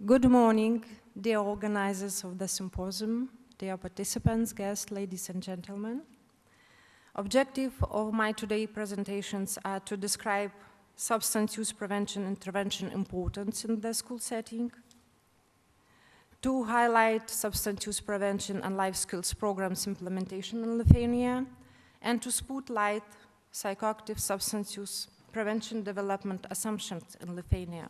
Good morning, dear organizers of the Sempozyum, dear participants, guests, ladies and gentlemen. Objective of my today presentations are to describe substance use prevention intervention importance in the school setting, to highlight substance use prevention and life skills programs implementation in Lithuania, and to spotlight psychoactive substance use prevention development assumptions in Lithuania.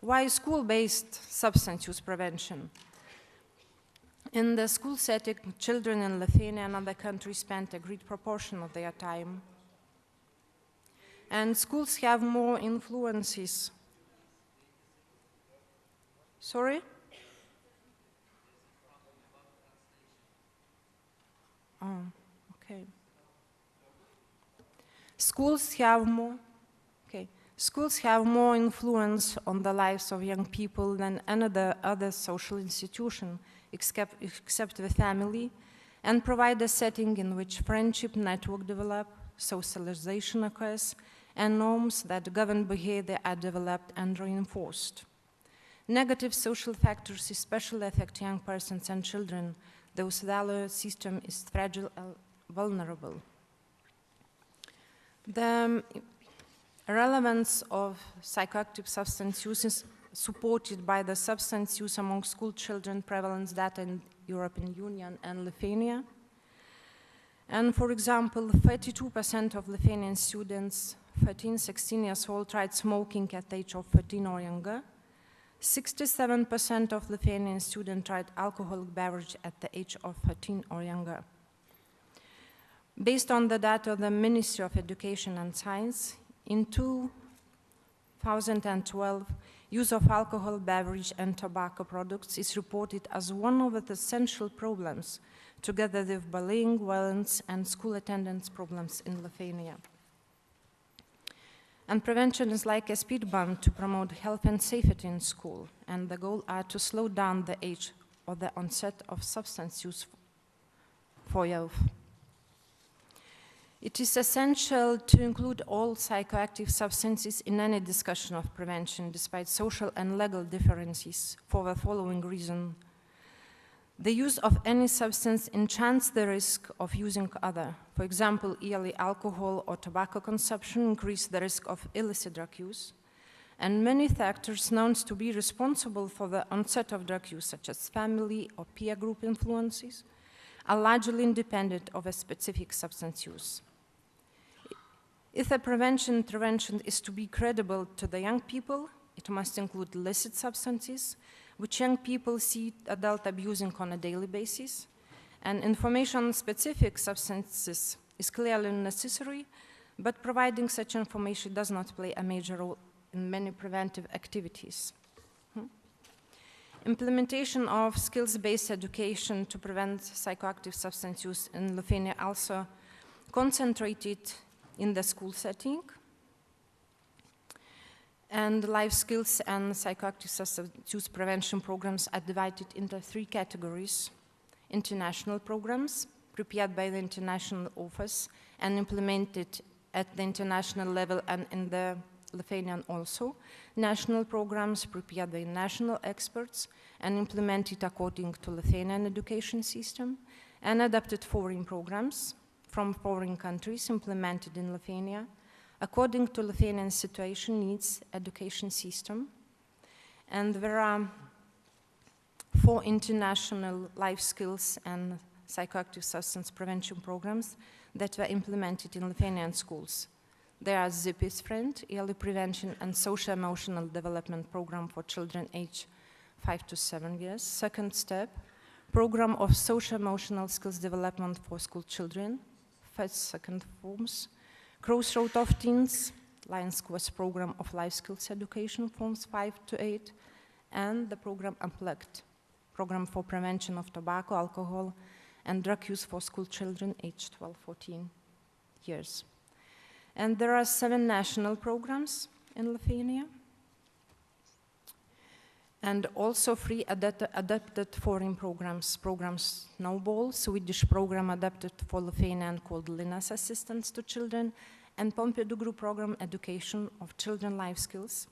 Why school-based substance use prevention? In the school setting, children in Lithuania and other countries spend a great proportion of their time. And schools have more influences. Sorry? Oh, okay. Schools have more influence on the lives of young people than any other social institution, except the family, and provide a setting in which friendship network develop, socialization occurs, and norms that govern behavior are developed and reinforced. Negative social factors especially affect young persons and children, those value system is fragile and vulnerable. The relevance of psychoactive substance use is supported by the substance use among school children prevalence data in European Union and Lithuania. And for example, 32% of Lithuanian students 13-16 years old tried smoking at the age of 13 or younger. 67% of Lithuanian students tried alcoholic beverage at the age of 13 or younger. Based on the data of the Ministry of Education and Science, in 2012, use of alcohol, beverage, and tobacco products is reported as one of the essential problems, together with bullying, violence, and school attendance problems in Lithuania. And prevention is like a speed bump to promote health and safety in school, and the goal are to slow down the age of the onset of substance use for youth. It is essential to include all psychoactive substances in any discussion of prevention, despite social and legal differences, for the following reason. The use of any substance enhances the risk of using other. For example, yearly alcohol or tobacco consumption increase the risk of illicit drug use. And many factors known to be responsible for the onset of drug use, such as family or peer group influences, are largely independent of a specific substance use. If a prevention intervention is to be credible to the young people, it must include illicit substances, which young people see adults abusing on a daily basis, and information on specific substances is clearly necessary, but providing such information does not play a major role in many preventive activities. Implementation of skills-based education to prevent psychoactive substance use in Lithuania also concentrated in the school setting. And life skills and psychoactive substance use prevention programs are divided into 3 categories. International programs, prepared by the International Office and implemented at the international level and in the Lithuanian also. National programs prepared by national experts and implemented according to Lithuanian education system. And adapted foreign programs from foreign countries implemented in Lithuania according to Lithuanian situation needs education system. And there are 4 international life skills and psychoactive substance prevention programs that were implemented in Lithuanian schools. There are ZIPI's Friend, Early Prevention and Social Emotional Development Program for children aged 5 to 7 years. Second step, Program of Social Emotional Skills Development for School Children. Second forms, Crossroad of Teens, Lions Quest Program of Life Skills Education, forms 5 to 8, and the program Unplugged, Program for Prevention of Tobacco, Alcohol, and Drug Use for School Children aged 12-14 years. And there are 7 national programs in Lithuania, and also 3 adapted foreign programs. Programs Snowball, Swedish program adapted for Lithuanian called Linas Assistance to Children, and Pompidou program Education of Children Life Skills.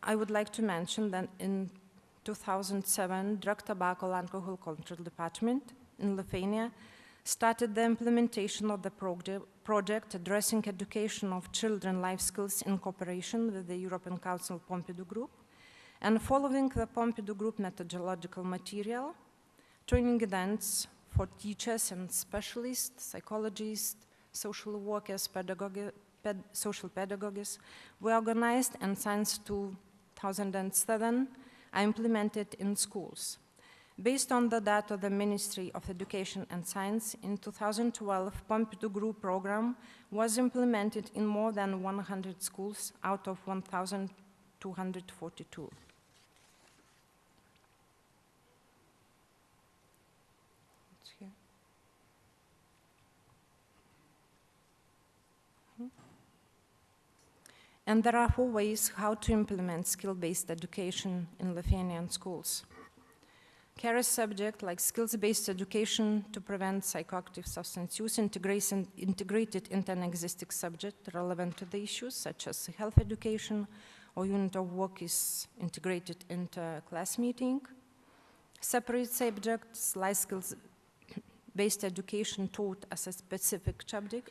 I would like to mention that in 2007, Drug, Tobacco, and Alcohol Control Department in Lithuania started the implementation of the project addressing education of children life skills in cooperation with the European Council Pompidou Group. And following the Pompidou Group methodological material, training events for teachers and specialists, psychologists, social workers, social pedagogists were organized, and since 2007 are implemented in schools. Based on the data of the Ministry of Education and Science, in 2012, Pompidou Group program was implemented in more than 100 schools out of 1,242. And there are 4 ways how to implement skill-based education in Lithuanian schools. Carry subject like skills-based education to prevent psychoactive substance use integrated into an existing subject relevant to the issues, such as health education, or unit of work is integrated into class meeting. Separate subjects like skills-based education taught as a specific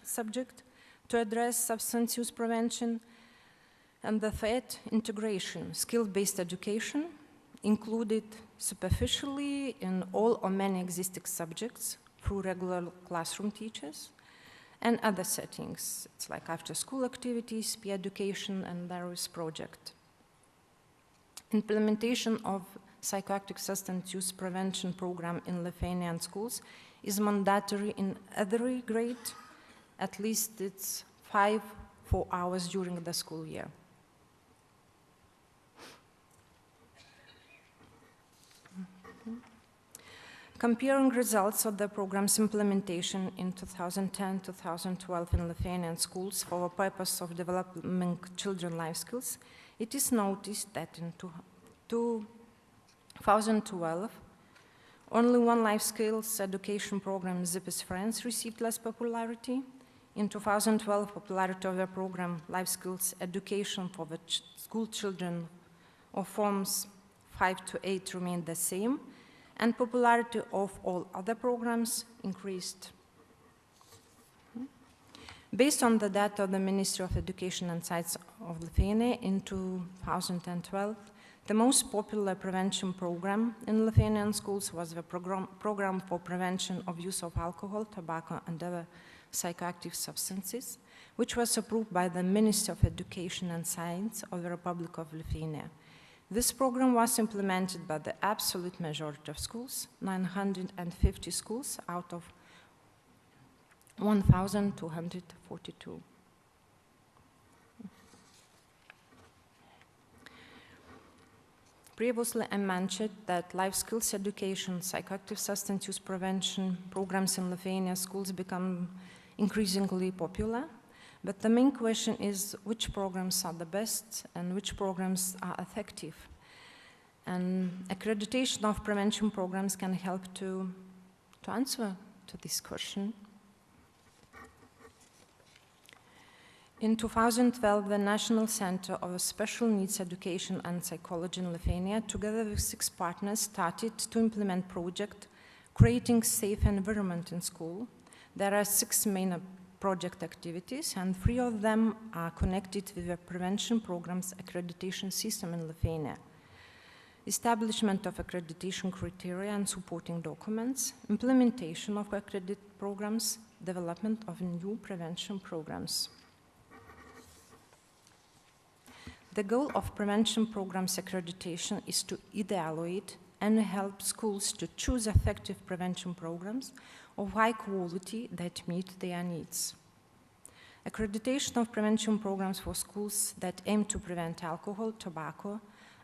subject to address substance use prevention. And the third, integration, skill-based education, included superficially in all or many existing subjects through regular classroom teachers and other settings. It's like after-school activities, peer education, and various projects. Implementation of psychoactive substance use prevention program in Lithuanian schools is mandatory in every grade. At least it's 4 hours during the school year. Comparing results of the program's implementation in 2010-2012 in Lithuanian schools for the purpose of developing children's life skills, it is noticed that in 2012, only one life skills education program, Zippy's Friends, received less popularity. In 2012, popularity of the program, Life Skills Education for the school children of forms 5 to 8 remained the same, and popularity of all other programs increased. Based on the data of the Ministry of Education and Science of Lithuania in 2012, the most popular prevention program in Lithuanian schools was the program for prevention of use of alcohol, tobacco, and other psychoactive substances, which was approved by the Ministry of Education and Science of the Republic of Lithuania. This program was implemented by the absolute majority of schools, 950 schools out of 1,242. Previously, I mentioned that life skills education, psychoactive substance use prevention programs in Lithuania schools become increasingly popular. But the main question is which programs are the best and which programs are effective. And accreditation of prevention programs can help to answer to this question. In 2012, the National Center of Special Needs Education and Psychology in Lithuania, together with 6 partners, started to implement project creating safe environment in school. There are 6 main project activities, and 3 of them are connected with the prevention program's accreditation system in Lithuania. Establishment of accreditation criteria and supporting documents, implementation of accredited programs, development of new prevention programs. The goal of prevention programs accreditation is to evaluate and help schools to choose effective prevention programs of high quality that meet their needs. Accreditation of prevention programs for schools that aim to prevent alcohol, tobacco,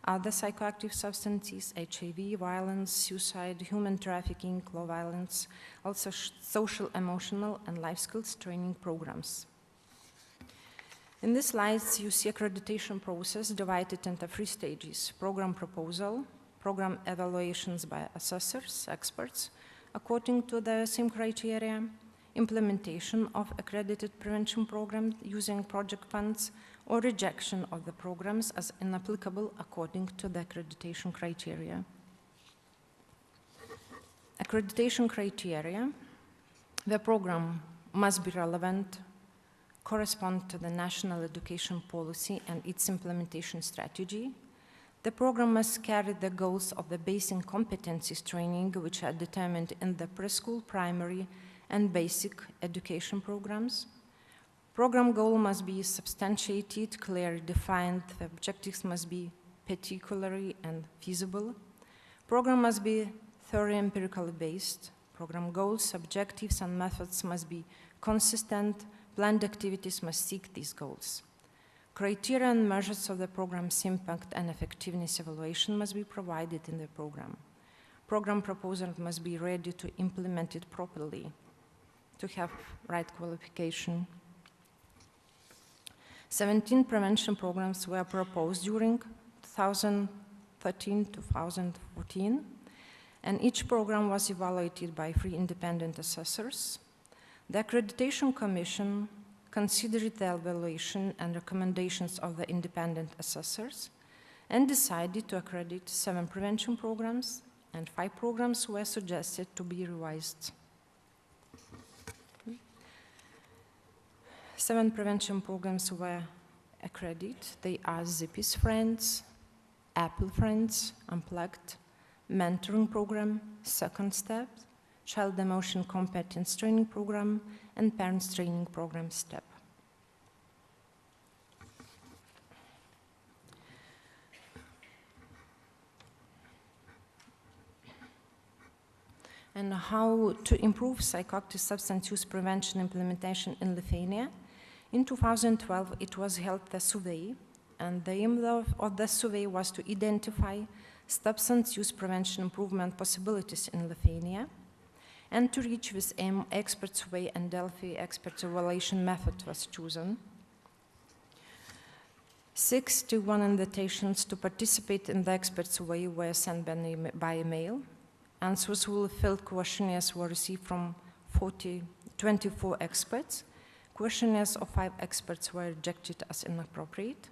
other psychoactive substances, HIV, violence, suicide, human trafficking, law violence, also social, emotional, and life skills training programs. In these slides, you see accreditation process divided into 3 stages: program proposal, program evaluations by assessors, experts, according to the same criteria, implementation of accredited prevention programs using project funds or rejection of the programs as inapplicable according to the accreditation criteria. Accreditation criteria: the program must be relevant, correspond to the national education policy and its implementation strategy. The program must carry the goals of the basic competencies training, which are determined in the preschool, primary, and basic education programs. Program goal must be substantiated, clearly defined. The objectives must be particularly and feasible. Program must be thoroughly empirically based. Program goals, objectives, and methods must be consistent. Planned activities must seek these goals. Criteria and measures of the program's impact and effectiveness evaluation must be provided in the program. Program proposal must be ready to implement it properly, to have right qualification. 17 prevention programs were proposed during 2013-2014, and each program was evaluated by 3 independent assessors. The Accreditation Commission considered the evaluation and recommendations of the independent assessors and decided to accredit 7 prevention programs, and 5 programs were suggested to be revised. 7 prevention programs were accredited. They are Zippy's Friends, Apple Friends, Unplugged, Mentoring Program, Second Step, Child Emotion Competence Training Program, and Parents Training Program STEP. And how to improve psychoactive substance use prevention implementation in Lithuania. In 2012, it was held a survey, and the aim of the survey was to identify substance use prevention improvement possibilities in Lithuania. And to reach this aim, expert survey and Delphi expert evaluation method was chosen. 61 invitations to participate in the expert survey were sent by email. Answers to filled questionnaires were received from 24 experts. Questionnaires of 5 experts were rejected as inappropriate.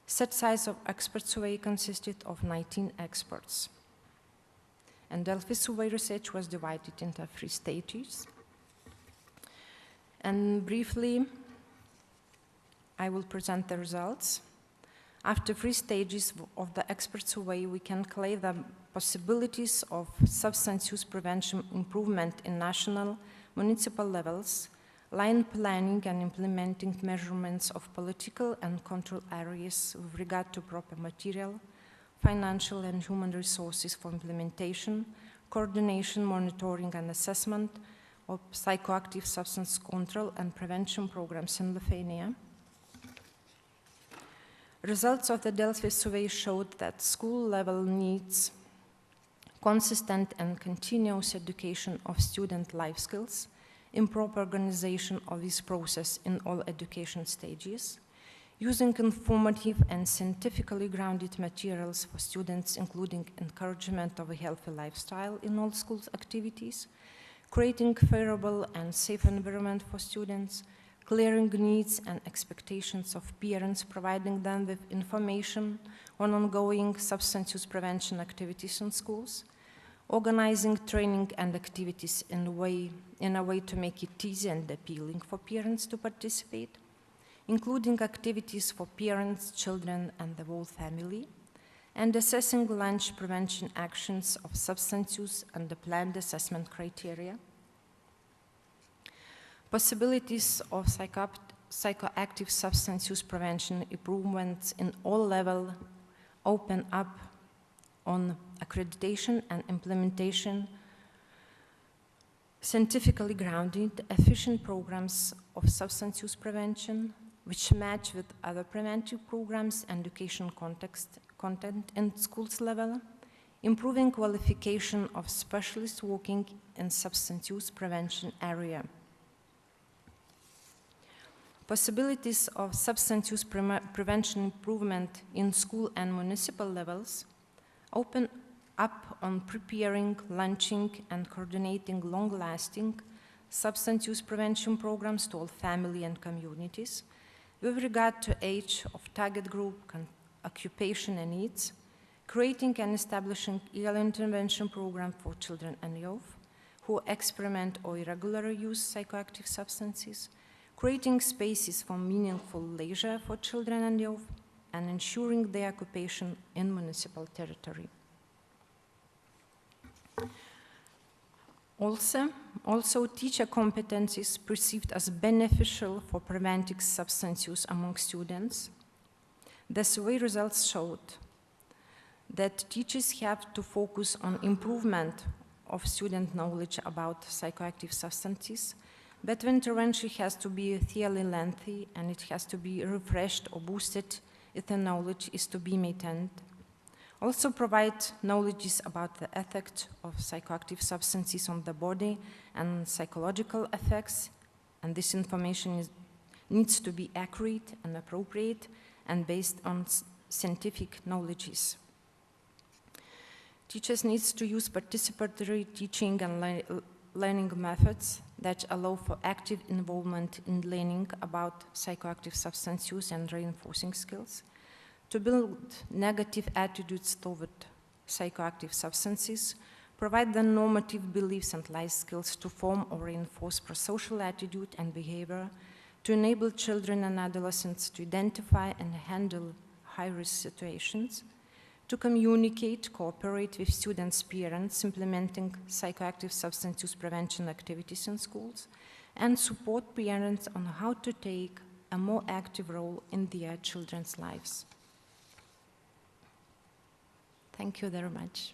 Set size of expert survey consisted of 19 experts. And Delphi survey research was divided into 3 stages. And briefly, I will present the results. After 3 stages of the expert survey, we can claim the possibilities of substance use prevention improvement in national, municipal levels, line planning and implementing measurements of political and control areas with regard to proper material, financial and human resources for implementation, coordination, monitoring and assessment of psychoactive substance control and prevention programs in Lithuania. Results of the Delphi survey showed that school level needs consistent and continuous education of student life skills, improper organization of this process in all education stages, using informative and scientifically grounded materials for students, including encouragement of a healthy lifestyle in all schools activities, creating a favorable and safe environment for students, clearing needs and expectations of parents, providing them with information on ongoing substance use prevention activities in schools, organizing training and activities in a way to make it easy and appealing for parents to participate, including activities for parents, children, and the whole family, and assessing lunch prevention actions of substance use and the planned assessment criteria. Possibilities of psychoactive substance use prevention improvements in all levels open up on accreditation and implementation, scientifically grounded, efficient programs of substance use prevention, which match with other preventive programs and education content in schools level, improving qualification of specialists working in substance use prevention area. Possibilities of substance use prevention improvement in school and municipal levels open up on preparing, launching, and coordinating long-lasting substance use prevention programs to all family and communities, with regard to age of target group, occupation and needs, creating and establishing early intervention program for children and youth who experiment or irregularly use psychoactive substances, creating spaces for meaningful leisure for children and youth, and ensuring their occupation in municipal territory. Also, teacher competencies perceived as beneficial for preventing substance use among students. The survey results showed that teachers have to focus on improvement of student knowledge about psychoactive substances, but the intervention has to be fairly lengthy and it has to be refreshed or boosted if the knowledge is to be maintained. Also provide knowledge about the effect of psychoactive substances on the body and psychological effects, and this information needs to be accurate and appropriate and based on scientific knowledges. Teachers need to use participatory teaching and learning methods that allow for active involvement in learning about psychoactive substance use and reinforcing skills, to build negative attitudes toward psychoactive substances, provide the normative beliefs and life skills to form or reinforce prosocial attitude and behavior, to enable children and adolescents to identify and handle high-risk situations, to communicate, cooperate with students' parents, implementing psychoactive substance use prevention activities in schools, and support parents on how to take a more active role in their children's lives. Thank you very much.